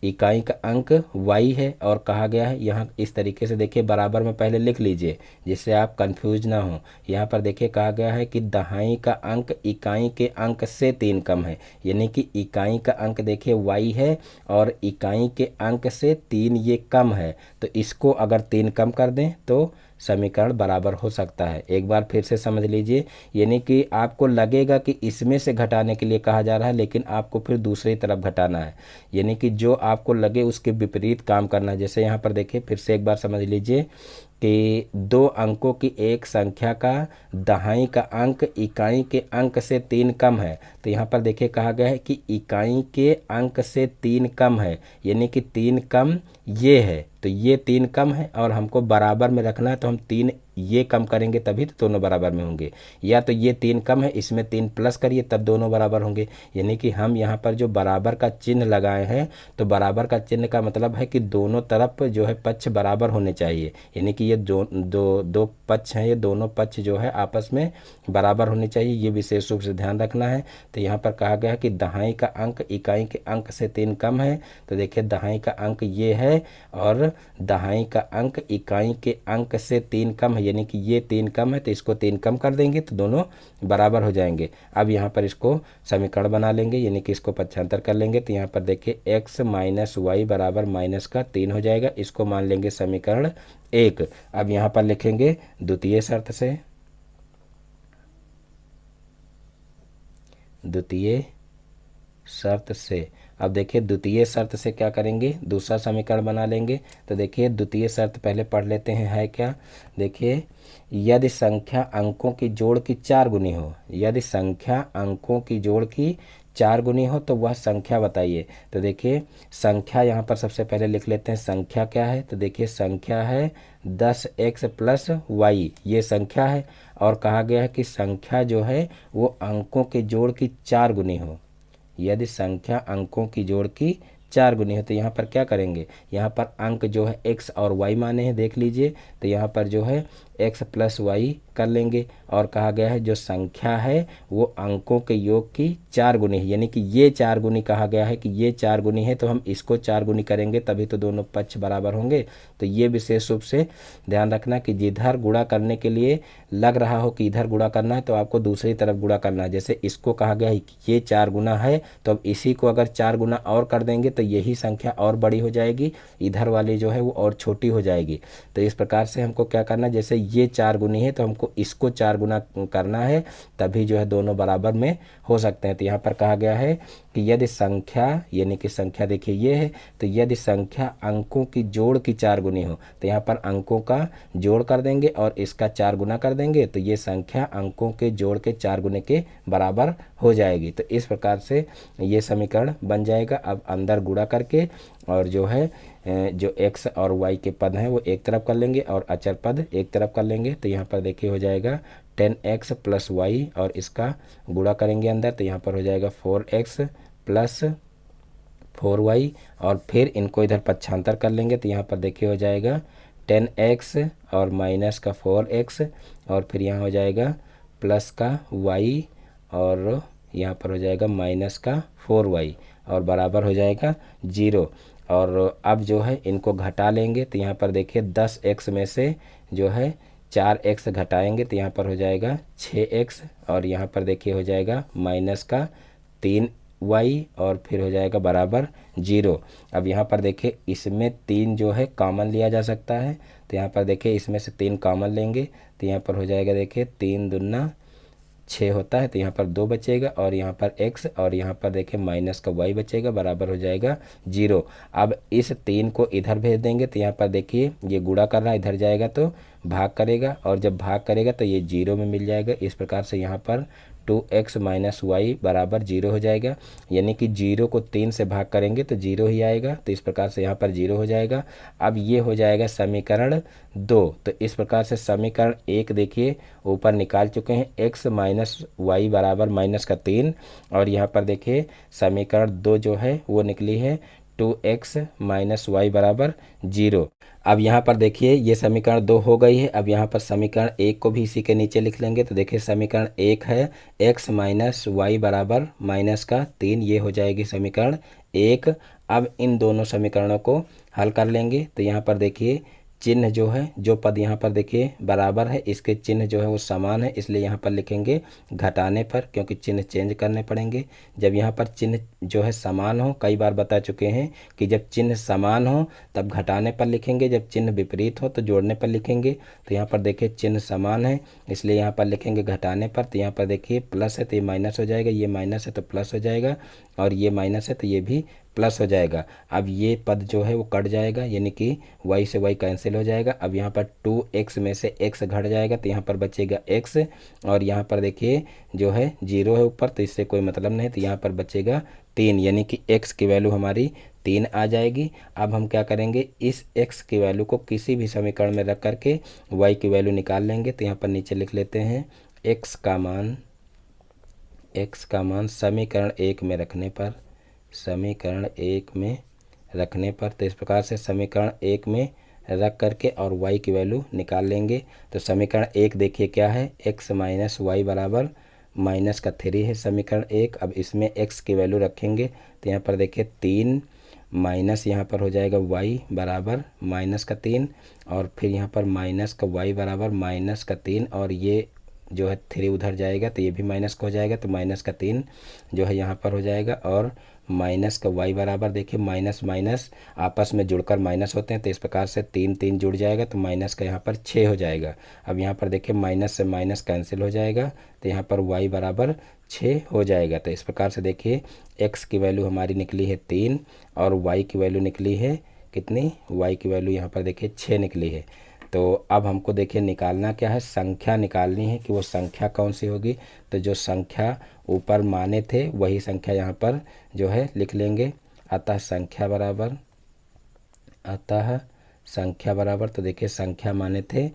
इकाई का अंक y है, और कहा गया है यहाँ इस तरीके से देखिए बराबर में पहले लिख लीजिए जिससे आप कंफ्यूज ना हो। यहाँ पर देखिए कहा गया है कि दहाई का अंक इकाई के अंक से 3 कम है, यानी कि इकाई का अंक देखिए y है और इकाई के अंक से 3 ये कम है। तो इसको अगर 3 कम कर दें तो समीकरण बराबर हो सकता है। एक बार फिर से समझ लीजिए, यानी कि आपको लगेगा कि इसमें से घटाने के लिए कहा जा रहा है लेकिन आपको फिर दूसरी तरफ घटाना है, यानी कि जो आपको लगे उसके विपरीत काम करना है। जैसे यहाँ पर देखिए फिर से एक बार समझ लीजिए कि 2 अंकों की एक संख्या का दहाई का अंक इकाई के अंक से 3 कम है। तो यहाँ पर देखिए कहा गया है कि इकाई के अंक से 3 कम है, यानी कि 3 कम ये है, तो ये 3 कम है और हमको बराबर में रखना है। तो हम 3 ये कम करेंगे तभी तो दोनों बराबर में होंगे, या तो ये 3 कम है इसमें 3 प्लस करिए तब दोनों बराबर होंगे। यानी कि हम यहाँ पर जो बराबर का चिन्ह लगाए हैं तो बराबर का चिन्ह का मतलब है कि दोनों तरफ जो है पक्ष बराबर होने चाहिए, यानी कि ये दो पक्ष हैं, ये दोनों पक्ष जो है आपस में बराबर होने चाहिए। ये विशेष रूप से ध्यान रखना है। तो यहाँ पर कहा गया है कि दहाई का अंक इकाई के अंक से 3 कम है। तो देखिए दहाई का अंक ये है और दहाई का अंक इकाई के अंक से 3 कम है, यानी कि ये 3 कम है तो इसको 3 कम कर देंगे तो दोनों बराबर हो जाएंगे। अब यहाँ पर इसको समीकरण बना लेंगे, यानी कि इसको पक्षांतर कर लेंगे। तो यहाँ पर देखिए x माइनस वाई बराबर माइनस का 3 हो जाएगा, इसको मान लेंगे समीकरण 1। अब यहाँ पर लिखेंगे द्वितीय शर्त से। अब देखिए द्वितीय शर्त से क्या करेंगे, दूसरा समीकरण बना लेंगे। तो देखिए द्वितीय शर्त पहले पढ़ लेते हैं, है क्या। देखिए यदि संख्या अंकों की जोड़ की 4 गुनी हो, यदि संख्या अंकों की जोड़ की 4 गुनी हो तो वह संख्या बताइए। तो देखिए संख्या यहाँ पर सबसे पहले लिख लेते हैं, संख्या क्या है। तो देखिए संख्या है 10x प्लस y, ये संख्या है। और कहा गया है कि संख्या जो है वो अंकों के जोड़ की 4 गुनी हो। यदि संख्या अंकों की जोड़ की 4 गुनी है तो यहाँ पर क्या करेंगे, यहाँ पर अंक जो है x और y माने हैं देख लीजिए। तो यहाँ पर जो है x प्लस y कर लेंगे और कहा गया है जो संख्या है वो अंकों के योग की 4 गुनी है, यानी कि ये 4 गुनी कहा गया है कि ये 4 गुनी है, तो हम इसको 4 गुनी करेंगे तभी तो दोनों पक्ष बराबर होंगे। तो ये विशेष रूप से ध्यान रखना कि जिधर गुणा करने के लिए लग रहा हो कि इधर गुणा करना है तो आपको दूसरी तरफ गुणा करना है। जैसे इसको कहा गया है कि ये 4 गुना है, तो अब इसी को अगर 4 गुना और कर देंगे तो यही संख्या और बड़ी हो जाएगी, इधर वाली जो है वो और छोटी हो जाएगी। तो इस प्रकार से हमको क्या करना है, जैसे ये 4 गुनी है तो हमको इसको 4 गुना करना है, तभी जो है दोनों बराबर में हो सकते हैं। तो यहाँ पर कहा गया है कि यदि संख्या, यानी कि संख्या देखिए ये है, तो यदि संख्या अंकों की जोड़ की 4 गुनी हो, तो यहाँ पर अंकों का जोड़ कर देंगे और इसका 4 गुना कर देंगे, तो ये संख्या अंकों के जोड़ के 4 गुने के बराबर हो जाएगी। तो इस प्रकार से ये समीकरण बन जाएगा। अब अंदर गुणा करके और जो है जो x और y के पद हैं वो एक तरफ कर लेंगे और अचर पद एक तरफ कर लेंगे। तो यहाँ पर देखिए हो जाएगा 10x प्लस वाई और इसका गुणा करेंगे अंदर, तो यहाँ पर हो जाएगा 4x प्लस 4y और फिर इनको इधर पक्षांतर कर लेंगे। तो यहाँ पर देखिए हो जाएगा 10x और माइनस का 4x और फिर यहाँ हो जाएगा प्लस का y और यहाँ पर हो जाएगा माइनस का 4y और बराबर हो जाएगा 0। और अब जो है इनको घटा लेंगे, तो यहाँ पर देखिए 10x में से जो है 4x घटाएंगे, तो यहाँ पर हो जाएगा 6x और यहाँ पर देखिए हो जाएगा माइनस का 3y और फिर हो जाएगा बराबर 0। अब यहाँ पर देखिए इसमें 3 जो है कॉमन लिया जा सकता है, तो यहाँ पर देखिए इसमें से 3 कॉमन लेंगे, तो यहाँ पर हो जाएगा देखिए 3 दूना 6 होता है, तो यहाँ पर 2 बचेगा और यहाँ पर x और यहाँ पर देखिए माइनस का y बचेगा, बराबर हो जाएगा 0। अब इस 3 को इधर भेज देंगे, तो यहाँ पर देखिए ये गुणा कर रहा है, इधर जाएगा तो भाग करेगा और जब भाग करेगा तो ये 0 में मिल जाएगा। इस प्रकार से यहाँ पर 2x माइनस वाई बराबर 0 हो जाएगा, यानी कि 0 को 3 से भाग करेंगे तो 0 ही आएगा। तो इस प्रकार से यहाँ पर 0 हो जाएगा। अब ये हो जाएगा समीकरण 2। तो इस प्रकार से समीकरण 1 देखिए ऊपर निकाल चुके हैं, x माइनस वाई बराबर माइनस का 3 और यहाँ पर देखिए समीकरण 2 जो है वो निकली है 2x माइनस वाई बराबर 0। अब यहाँ पर देखिए ये समीकरण 2 हो गई है। अब यहाँ पर समीकरण 1 को भी इसी के नीचे लिख लेंगे, तो देखिए समीकरण 1 है x माइनस वाई बराबर माइनस का 3, ये हो जाएगी समीकरण 1। अब इन दोनों समीकरणों को हल कर लेंगे, तो यहाँ पर देखिए चिन्ह जो है, जो पद यहाँ पर देखिए बराबर है इसके चिन्ह जो है वो समान है, इसलिए यहाँ पर लिखेंगे घटाने पर, क्योंकि चिन्ह चेंज करने पड़ेंगे। जब यहाँ पर चिन्ह जो है समान हो, कई बार बता चुके हैं कि जब चिन्ह समान हो तब घटाने पर लिखेंगे, जब चिन्ह विपरीत हो तो जोड़ने पर लिखेंगे। तो यहाँ पर देखिए चिन्ह समान है इसलिए यहाँ पर लिखेंगे घटाने पर। तो यहाँ पर देखिए प्लस है तो ये माइनस हो जाएगा, ये माइनस है तो प्लस हो जाएगा और ये माइनस है तो ये भी प्लस हो जाएगा। अब ये पद जो है वो कट जाएगा, यानी कि y से y कैंसिल हो जाएगा। अब यहाँ पर 2x में से x घट जाएगा, तो यहाँ पर बचेगा x और यहाँ पर देखिए जो है 0 है ऊपर, तो इससे कोई मतलब नहीं, तो यहाँ पर बचेगा 3, यानी कि x की वैल्यू हमारी 3 आ जाएगी। अब हम क्या करेंगे, इस x की वैल्यू को किसी भी समीकरण में रख करके y की वैल्यू निकाल लेंगे। तो यहाँ पर नीचे लिख लेते हैं x का मान समीकरण 1 में रखने पर, समीकरण 1 में रखने पर, तो इस प्रकार से समीकरण 1 में रख करके और y की वैल्यू निकाल लेंगे। तो समीकरण 1 देखिए क्या है, x माइनस वाई बराबर माइनस का 3 है समीकरण 1। अब इसमें x की वैल्यू रखेंगे, तो यहाँ पर देखिए 3 माइनस यहाँ पर हो जाएगा y बराबर माइनस का 3 और फिर यहाँ पर माइनस का y बराबर माइनस का 3 और ये जो है 3 उधर जाएगा तो ये भी माइनस का हो जाएगा, तो माइनस का 3 जो है यहाँ पर हो जाएगा और माइनस का y बराबर देखिए माइनस माइनस आपस में जुड़कर माइनस होते हैं, तो इस प्रकार से 3 3 जुड़ जाएगा तो माइनस का यहाँ पर 6 हो जाएगा। अब यहाँ पर देखिए माइनस से माइनस कैंसिल हो जाएगा, तो यहाँ पर y बराबर 6 हो जाएगा। तो इस प्रकार से देखिए x की वैल्यू हमारी निकली है 3 और y की वैल्यू निकली है कितनी, y की वैल्यू यहाँ पर देखिए 6 निकली है। तो अब हमको देखिए निकालना क्या है, संख्या निकालनी है कि वो संख्या कौन सी होगी। तो जो संख्या ऊपर माने थे वही संख्या यहाँ पर जो है लिख लेंगे। अतः संख्या बराबर तो देखिए संख्या माने थे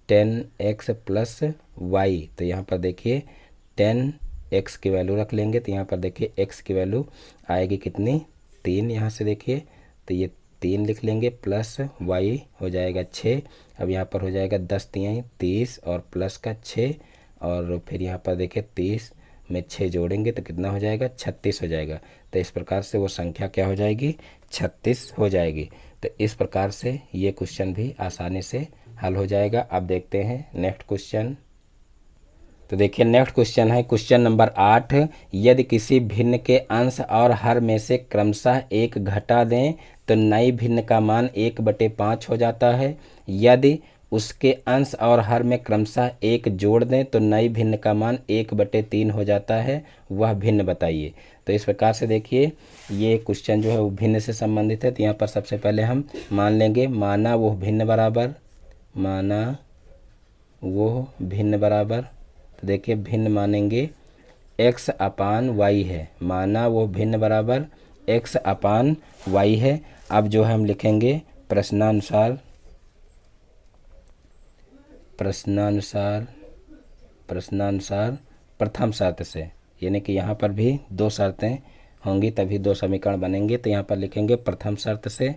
10x प्लस वाई, तो यहाँ पर देखिए 10x की वैल्यू रख लेंगे। तो यहाँ पर देखिए x की वैल्यू आएगी कितनी, 3, यहाँ से देखिए तो ये 3 लिख लेंगे प्लस y हो जाएगा 6। अब यहाँ पर हो जाएगा 10 तियाई 30 और प्लस का 6 और फिर यहाँ पर देखिए 30 में 6 जोड़ेंगे तो कितना हो जाएगा 36 हो जाएगा। तो इस प्रकार से वो संख्या क्या हो जाएगी 36 हो जाएगी। तो इस प्रकार से ये क्वेश्चन भी आसानी से हल हो जाएगा। अब देखते हैं नेक्स्ट क्वेश्चन। तो देखिए नेक्स्ट क्वेश्चन है क्वेश्चन नंबर 8। यदि किसी भिन्न के अंश और हर में से क्रमशः 1 घटा दें तो नई भिन्न का मान 1/5 हो जाता है। यदि उसके अंश और हर में क्रमशः 1 जोड़ दें तो नई भिन्न का मान 1/3 हो जाता है, वह भिन्न बताइए। तो इस प्रकार से देखिए ये क्वेश्चन जो है वो भिन्न से संबंधित है। तो यहाँ पर सबसे पहले हम मान लेंगे माना वो भिन्न बराबर, माना वो भिन्न बराबर। तो देखिए भिन्न मानेंगे x/y है, माना वो भिन्न बराबर x/y है। अब जो है हम लिखेंगे प्रश्नानुसार प्रथम शर्त से, यानी कि यहाँ पर भी 2 शर्तें होंगी तभी 2 समीकरण बनेंगे। तो यहाँ पर लिखेंगे प्रथम शर्त से।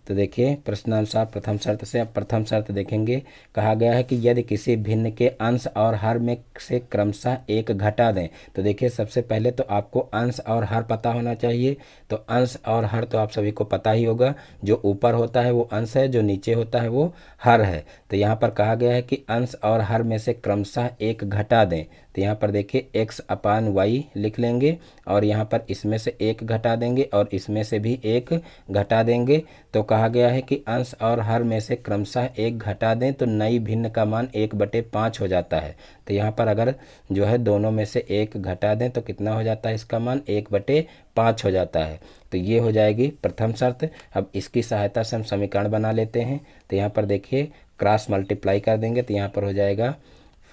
तो देखिए प्रश्नानुसार प्रथम शर्त से। अब प्रथम शर्त देखेंगे, कहा गया है कि यदि किसी भिन्न के अंश और हर में से क्रमशः 1 घटा दें। तो देखिए सबसे पहले तो आपको अंश और हर पता होना चाहिए। तो अंश और हर तो आप सभी को पता ही होगा, जो ऊपर होता है वो अंश है, जो नीचे होता है वो हर है। तो यहाँ पर कहा गया है कि अंश और हर में से क्रमशः 1 घटा दें। तो यहाँ पर देखिए x/y लिख लेंगे और यहाँ पर इसमें से 1 घटा देंगे और इसमें से भी 1 घटा देंगे। तो कहा गया है कि अंश और हर में से क्रमशः 1 घटा दें तो नई भिन्न का मान 1/5 हो जाता है। तो यहाँ पर अगर जो है दोनों में से 1 घटा दें तो कितना हो जाता है इसका मान 1/5 हो जाता है। तो ये हो जाएगी प्रथम शर्त। अब इसकी सहायता से हम समीकरण बना लेते हैं। तो यहाँ पर देखिए क्रॉस मल्टीप्लाई कर देंगे तो यहाँ पर हो जाएगा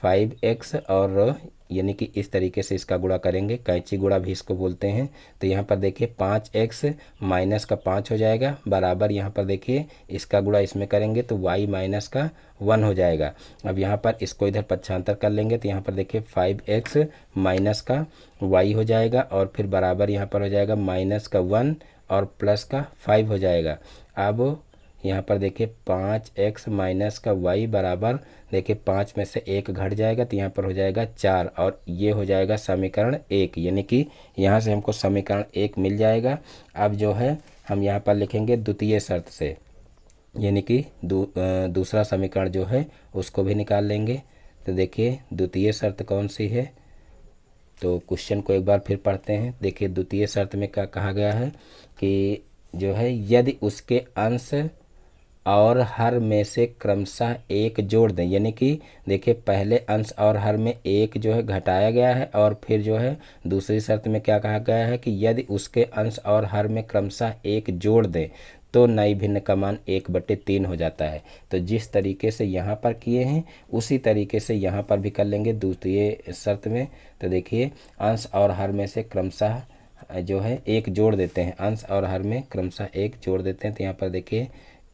5x और यानी कि इस तरीके से इसका गुणा करेंगे, कैंची गुणा भी इसको बोलते हैं। तो यहाँ पर देखिए 5x माइनस का 5 हो जाएगा बराबर, यहाँ पर देखिए इसका गुणा इसमें करेंगे तो y माइनस का 1 हो जाएगा। अब यहाँ पर इसको इधर पक्षांतर कर लेंगे तो यहाँ पर देखिए 5x माइनस का y हो जाएगा और फिर बराबर यहाँ पर हो जाएगा माइनस का 1 और प्लस का 5 हो जाएगा। अब यहाँ पर देखिए 5x माइनस का y बराबर, देखिए 5 में से 1 घट जाएगा तो यहाँ पर हो जाएगा 4 और ये हो जाएगा समीकरण 1, यानी कि यहाँ से हमको समीकरण 1 मिल जाएगा। अब जो है हम यहाँ पर लिखेंगे द्वितीय शर्त से, यानी कि दूसरा समीकरण जो है उसको भी निकाल लेंगे। तो देखिए द्वितीय शर्त कौन सी है, तो क्वेश्चन को एक बार फिर पढ़ते हैं। देखिए द्वितीय शर्त में क्या कहा गया है कि जो है यदि उसके अंश और हर में से क्रमशः 1 जोड़ दें, यानी कि देखिए पहले अंश और हर में 1 जो है घटाया गया है और फिर जो है दूसरी शर्त में क्या कहा गया है कि यदि उसके अंश और हर में क्रमशः 1 जोड़ दें तो नई भिन्न का मान 1/3 हो जाता है। तो जिस तरीके से यहाँ पर किए हैं उसी तरीके से यहाँ पर भी कर लेंगे द्वितीय शर्त में। तो देखिए अंश और हर में से क्रमशः जो है 1 जोड़ देते हैं, अंश और हर में क्रमशः 1 जोड़ देते हैं। तो यहाँ पर देखिए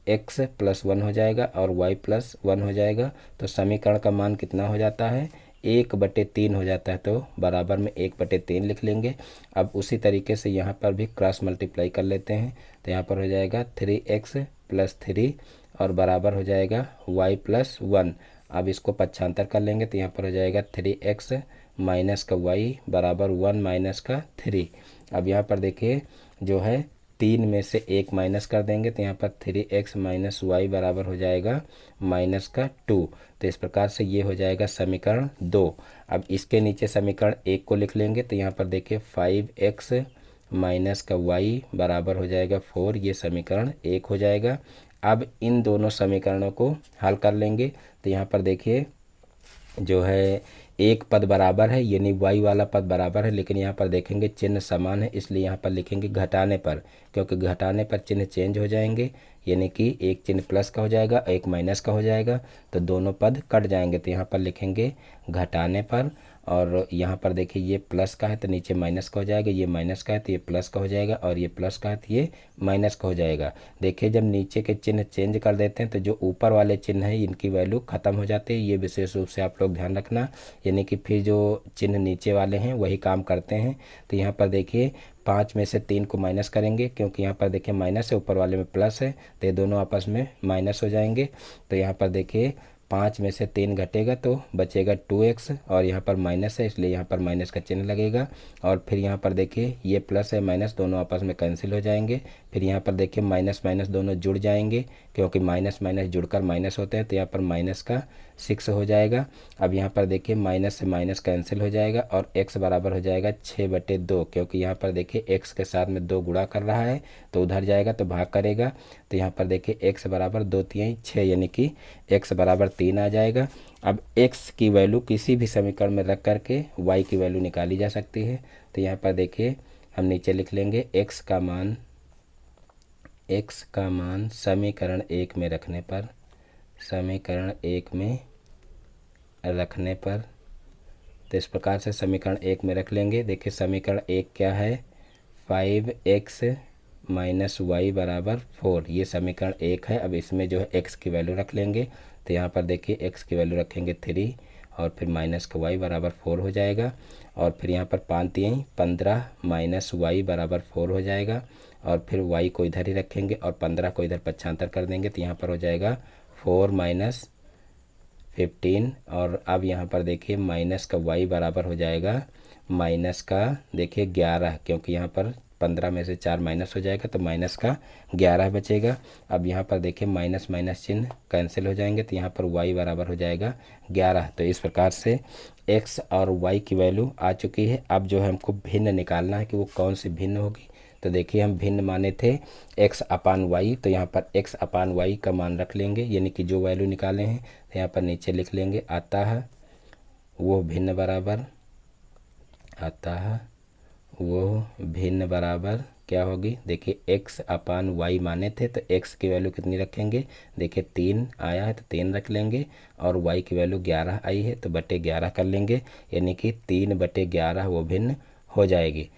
x + 1 हो जाएगा और y + 1 हो जाएगा। तो समीकरण का मान कितना हो जाता है 1/3 हो जाता है। तो बराबर में 1/3 लिख लेंगे। अब उसी तरीके से यहाँ पर भी क्रॉस मल्टीप्लाई कर लेते हैं। तो यहाँ पर हो जाएगा 3x + 3 और बराबर हो जाएगा y + 1। अब इसको पक्षांतर कर लेंगे तो यहाँ पर हो जाएगा 3x माइनस का y बराबर 1 माइनस का 3। अब यहाँ पर देखिए जो है 3 में से 1 माइनस कर देंगे तो यहाँ पर 3x माइनस y बराबर हो जाएगा माइनस का 2। तो इस प्रकार से ये हो जाएगा समीकरण 2। अब इसके नीचे समीकरण 1 को लिख लेंगे तो यहाँ पर देखिए 5x माइनस का y बराबर हो जाएगा 4, ये समीकरण 1 हो जाएगा। अब इन दोनों समीकरणों को हल कर लेंगे। तो यहाँ पर देखिए जो है एक पद बराबर है, यानी y वाला पद बराबर है, लेकिन यहाँ पर देखेंगे चिन्ह समान है, इसलिए यहाँ पर लिखेंगे घटाने पर, क्योंकि घटाने पर चिन्ह चेंज हो जाएंगे, यानी कि एक चिन्ह प्लस का हो जाएगा एक माइनस का हो जाएगा, तो दोनों पद कट जाएंगे। तो यहाँ पर लिखेंगे घटाने पर और यहाँ पर देखिए ये प्लस का है तो नीचे माइनस का हो जाएगा, ये माइनस का है तो ये प्लस का हो जाएगा, और ये प्लस का है तो ये माइनस का हो जाएगा। देखिए जब नीचे के चिन्ह चेंज कर देते हैं तो जो ऊपर वाले चिन्ह हैं इनकी वैल्यू ख़त्म हो जाती है। ये विशेष रूप से आप लोग ध्यान रखना, यानी कि फिर जो चिन्ह नीचे वाले हैं वही काम करते हैं। तो यहाँ पर देखिए 5 में से 3 को माइनस करेंगे, क्योंकि यहाँ पर देखिए माइनस है, ऊपर वाले में प्लस है, तो ये दोनों आपस में माइनस हो जाएंगे। तो यहाँ पर देखिए 5 में से 3 घटेगा तो बचेगा 2x, और यहाँ पर माइनस है इसलिए यहाँ पर माइनस का चिन्ह लगेगा। और फिर यहाँ पर देखिए ये प्लस है माइनस दोनों आपस में कैंसिल हो जाएंगे। फिर यहाँ पर देखिए माइनस माइनस दोनों जुड़ जाएंगे, क्योंकि माइनस माइनस जुड़कर माइनस होते हैं, तो यहाँ पर माइनस का 6 हो जाएगा। अब यहाँ पर देखिए माइनस से माइनस कैंसिल हो जाएगा और x बराबर हो जाएगा 6/2, क्योंकि यहाँ पर देखिए x के साथ में 2 गुणा कर रहा है तो उधर जाएगा तो भाग करेगा। तो यहाँ पर देखिए x बराबर 2 तिहाई 6, यानी कि x बराबर 3 आ जाएगा। अब x की वैल्यू किसी भी समीकरण में रख करके y की वैल्यू निकाली जा सकती है। तो यहाँ पर देखिए हम नीचे लिख लेंगे x का मान समीकरण 1 में रखने पर, तो इस प्रकार से समीकरण 1 में रख लेंगे। देखिए समीकरण 1 क्या है, 5x - y बराबर 4, ये समीकरण 1 है। अब इसमें जो है x की वैल्यू रख लेंगे, तो यहाँ पर देखिए x की वैल्यू रखेंगे 3 और फिर माइनस का y बराबर 4 हो जाएगा। और फिर यहाँ पर 5 तिहाई 15 माइनस y बराबर 4 हो जाएगा। और फिर y को इधर ही रखेंगे और 15 को इधर पक्षांतर कर देंगे, तो यहाँ पर हो जाएगा 4 - 15। और अब यहाँ पर देखिए माइनस का y बराबर हो जाएगा माइनस का देखिए 11, क्योंकि यहाँ पर 15 में से 4 माइनस हो जाएगा तो माइनस का 11 बचेगा। अब यहाँ पर देखिए माइनस माइनस चिन्ह कैंसिल हो जाएंगे, तो यहाँ पर y बराबर हो जाएगा 11। तो इस प्रकार से x और y की वैल्यू आ चुकी है। अब जो है हमको भिन्न निकालना है कि वो कौन सी भिन्न होगी। तो देखिए हम भिन्न माने थे x/y, तो यहाँ पर x/y का मान रख लेंगे, यानी कि जो वैल्यू निकाले हैं तो यहाँ पर नीचे लिख लेंगे। आता है वो भिन्न बराबर क्या होगी, देखिए x/y माने थे तो x की वैल्यू कितनी रखेंगे, देखिए 3 आया है तो 3 रख लेंगे, और y की वैल्यू 11 आई है तो बटे 11 कर लेंगे, यानी कि 3/11 वो भिन्न हो जाएगी।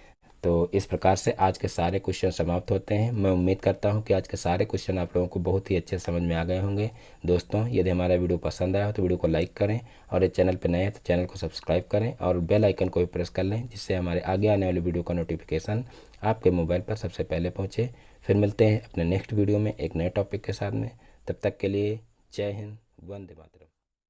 तो इस प्रकार से आज के सारे क्वेश्चन समाप्त होते हैं। मैं उम्मीद करता हूं कि आज के सारे क्वेश्चन आप लोगों को बहुत ही अच्छे समझ में आ गए होंगे। दोस्तों यदि हमारा वीडियो पसंद आया हो तो वीडियो को लाइक करें, और इस चैनल पर नए हैं तो चैनल को सब्सक्राइब करें और बेल आइकन को भी प्रेस कर लें, जिससे हमारे आगे आने वाली वीडियो का नोटिफिकेशन आपके मोबाइल पर सबसे पहले पहुँचे। फिर मिलते हैं अपने नेक्स्ट वीडियो में एक नए टॉपिक के साथ में। तब तक के लिए जय हिंद, वंदे मातरम।